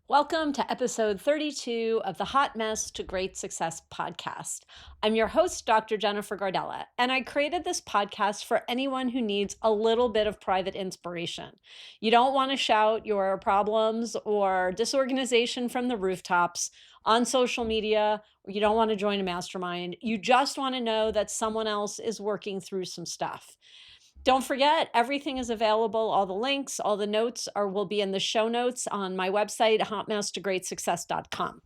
Welcome to episode 32 of the Hot Mess to Great Success podcast. I'm your host, Dr. Jennifer Gardella, and I created this podcast for anyone who needs a little bit of private inspiration. You don't want to shout your problems or disorganization from the rooftops on social media. You don't want to join a mastermind. You just want to know that someone else is working through some stuff. Don't forget, everything is available. All the links, all the notes will be in the show notes on my website, hotmastergreatsuccess.com.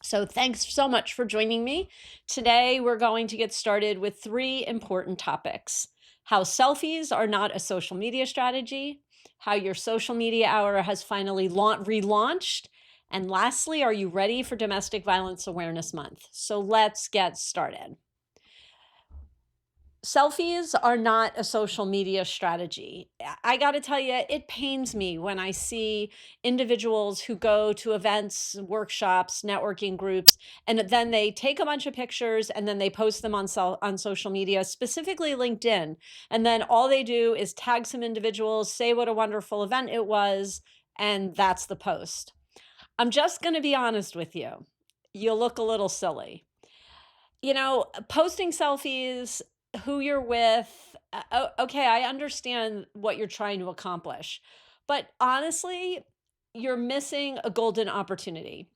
So thanks so much for joining me. Today, we're going to get started with three important topics: how selfies are not a social media strategy, how your social media hour has finally relaunched, and lastly, are you ready for Domestic Violence Awareness Month? So let's get started. Selfies are not a social media strategy. I got to tell you, it pains me when I see individuals who go to events, workshops, networking groups, and then they take a bunch of pictures and then they post them on social media, specifically LinkedIn. And then all they do is tag some individuals, say what a wonderful event it was, and that's the post. I'm just going to be honest with you. You look a little silly. Posting selfies, who you're with, okay, I understand what you're trying to accomplish. But honestly, you're missing a golden opportunity.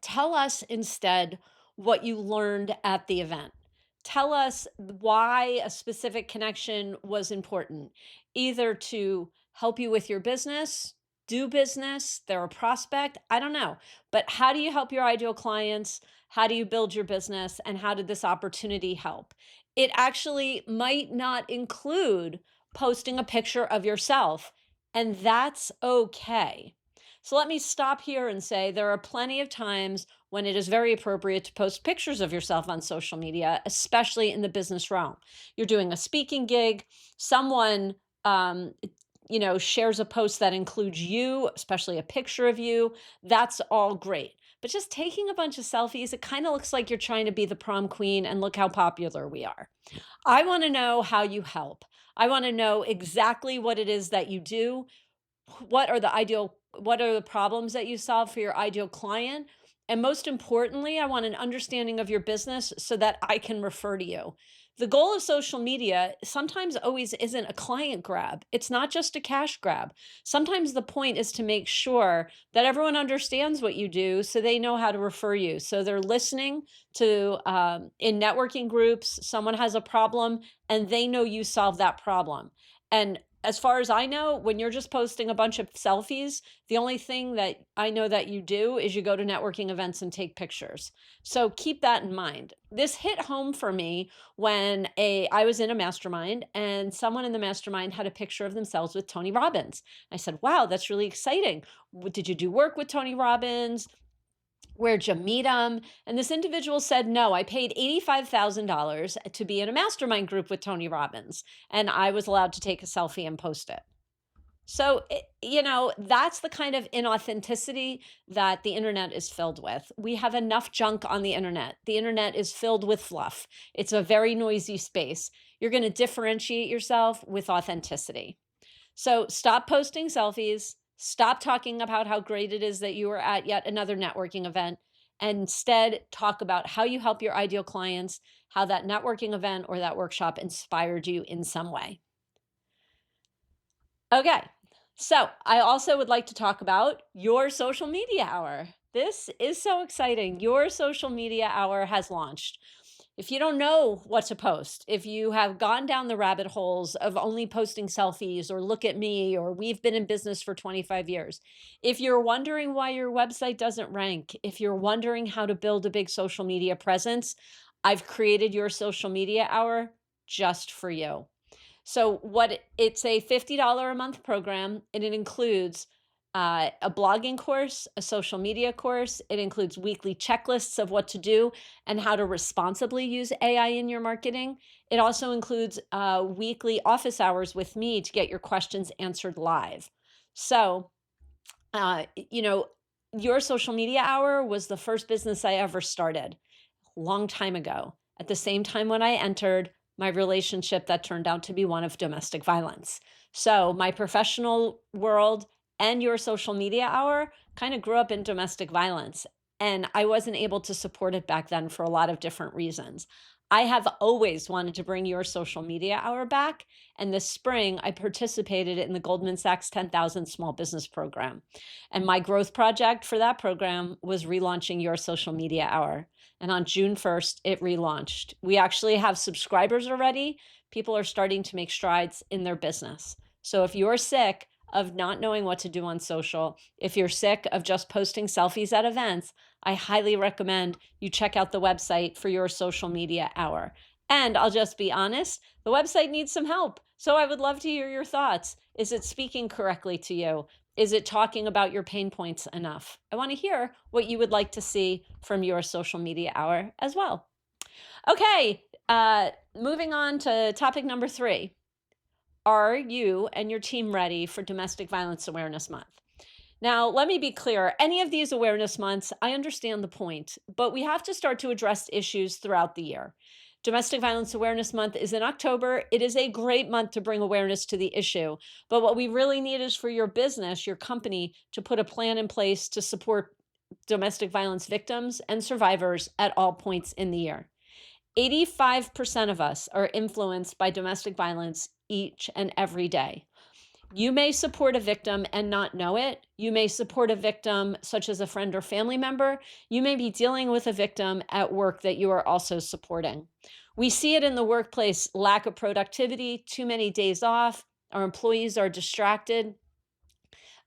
Tell us instead what you learned at the event. Tell us why a specific connection was important, either to help you with your business, do business, they're a prospect, I don't know. But how do you help your ideal clients? How do you build your business? And how did this opportunity help? It actually might not include posting a picture of yourself, and that's okay. So let me stop here and say there are plenty of times when it is very appropriate to post pictures of yourself on social media, especially in the business realm. You're doing a speaking gig, someone shares a post that includes you, especially a picture of you. That's all great. But just taking a bunch of selfies, it kind of looks like you're trying to be the prom queen and look how popular we are. I want to know how you help. I want to know exactly what it is that you do. What are the problems that you solve for your ideal client? And most importantly, I want an understanding of your business so that I can refer to you. The goal of social media sometimes always isn't a client grab. It's not just a cash grab. Sometimes the point is to make sure that everyone understands what you do so they know how to refer you. So they're listening to, in networking groups, someone has a problem and they know you solve that problem. And as far as I know, when you're just posting a bunch of selfies, the only thing that I know that you do is you go to networking events and take pictures. So keep that in mind. This hit home for me when I was in a mastermind and someone in the mastermind had a picture of themselves with Tony Robbins. I said, "Wow, that's really exciting. Did you do work with Tony Robbins? Where'd you meet him?" And this individual said, "No, I paid $85,000 to be in a mastermind group with Tony Robbins, and I was allowed to take a selfie and post it." So, that's the kind of inauthenticity that the internet is filled with. We have enough junk on the internet. The internet is filled with fluff. It's a very noisy space. You're going to differentiate yourself with authenticity. So stop posting selfies, stop talking about how great it is that you were at yet another networking event, and instead talk about how you help your ideal clients, how that networking event or that workshop inspired you in some way. Okay, so I also would like to talk about your social media hour. This is so exciting. Your social media hour has launched. If you don't know what to post, if you have gone down the rabbit holes of only posting selfies or look at me or we've been in business for 25 years, if you're wondering why your website doesn't rank, if you're wondering how to build a big social media presence, I've created your social media hour just for you. So it's a $50 a month program, and it includes a blogging course, a social media course. It includes weekly checklists of what to do and how to responsibly use AI in your marketing. It also includes weekly office hours with me to get your questions answered live. So, uh, you know, your social media hour was the first business I ever started a long time ago. At the same time when I entered my relationship that turned out to be one of domestic violence. So my professional world and your social media hour kind of grew up in domestic violence. And I wasn't able to support it back then for a lot of different reasons. I have always wanted to bring your social media hour back. And this spring, I participated in the Goldman Sachs 10,000 Small Business Program. And my growth project for that program was relaunching your social media hour. And on June 1st, it relaunched. We actually have subscribers already. People are starting to make strides in their business. So if you're sick of not knowing what to do on social, if you're sick of just posting selfies at events, I highly recommend you check out the website for your social media hour. And I'll just be honest, the website needs some help. So I would love to hear your thoughts. Is it speaking correctly to you? Is it talking about your pain points enough? I want to hear what you would like to see from your social media hour as well. Okay, moving on to topic number 3. Are you and your team ready for Domestic Violence Awareness Month? Now, let me be clear. Any of these awareness months, I understand the point, but we have to start to address issues throughout the year. Domestic Violence Awareness Month is in October. It is a great month to bring awareness to the issue. But what we really need is for your business, your company, to put a plan in place to support domestic violence victims and survivors at all points in the year. 85% of us are influenced by domestic violence each and every day. You may support a victim and not know it. You may support a victim, such as a friend or family member. You may be dealing with a victim at work that you are also supporting. We see it in the workplace: lack of productivity, too many days off, our employees are distracted.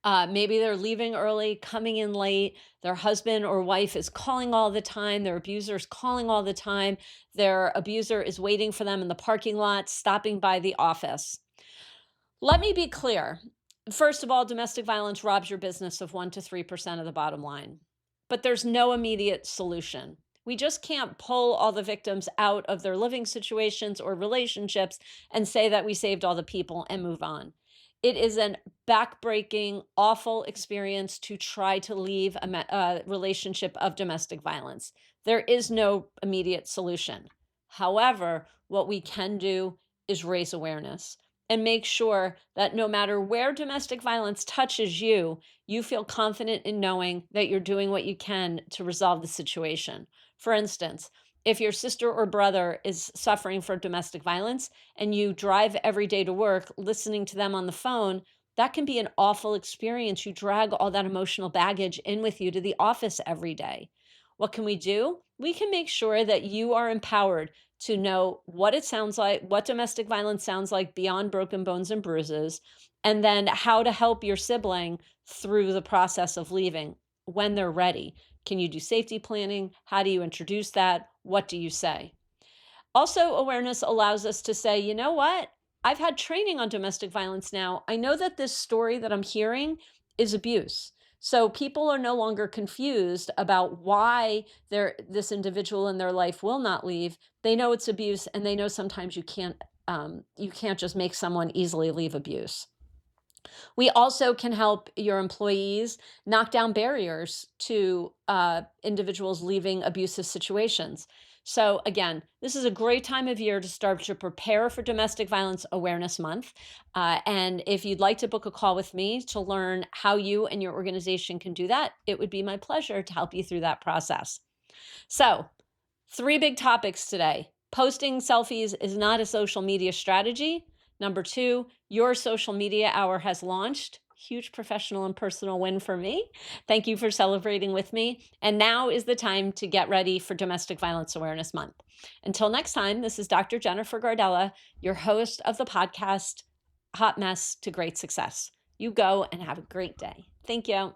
Maybe they're leaving early, coming in late. Their husband or wife is calling all the time. Their abuser is calling all the time. Their abuser is waiting for them in the parking lot, stopping by the office. Let me be clear. First of all, domestic violence robs your business of 1 to 3% of the bottom line, but there's no immediate solution. We just can't pull all the victims out of their living situations or relationships and say that we saved all the people and move on. It is an backbreaking, awful experience to try to leave a relationship of domestic violence. There is no immediate solution. However, what we can do is raise awareness and make sure that no matter where domestic violence touches you, you feel confident in knowing that you're doing what you can to resolve the situation. For instance, if your sister or brother is suffering from domestic violence and you drive every day to work listening to them on the phone, that can be an awful experience. You drag all that emotional baggage in with you to the office every day. What can we do? We can make sure that you are empowered to know what it sounds like, what domestic violence sounds like beyond broken bones and bruises, and then how to help your sibling through the process of leaving when they're ready. Can you do safety planning? How do you introduce that? What do you say? Also, awareness allows us to say, you know what? I've had training on domestic violence now. I know that this story that I'm hearing is abuse. So people are no longer confused about why this individual in their life will not leave. They know it's abuse, and they know sometimes you can't just make someone easily leave abuse. We also can help your employees knock down barriers to individuals leaving abusive situations. So, again, this is a great time of year to start to prepare for Domestic Violence Awareness Month. And if you'd like to book a call with me to learn how you and your organization can do that, it would be my pleasure to help you through that process. So, 3 big topics today. Posting selfies is not a social media strategy. Number 2, your social media hour has launched. Huge professional and personal win for me. Thank you for celebrating with me. And now is the time to get ready for Domestic Violence Awareness Month. Until next time, this is Dr. Jennifer Gardella, your host of the podcast, Hot Mess to Great Success. You go and have a great day. Thank you.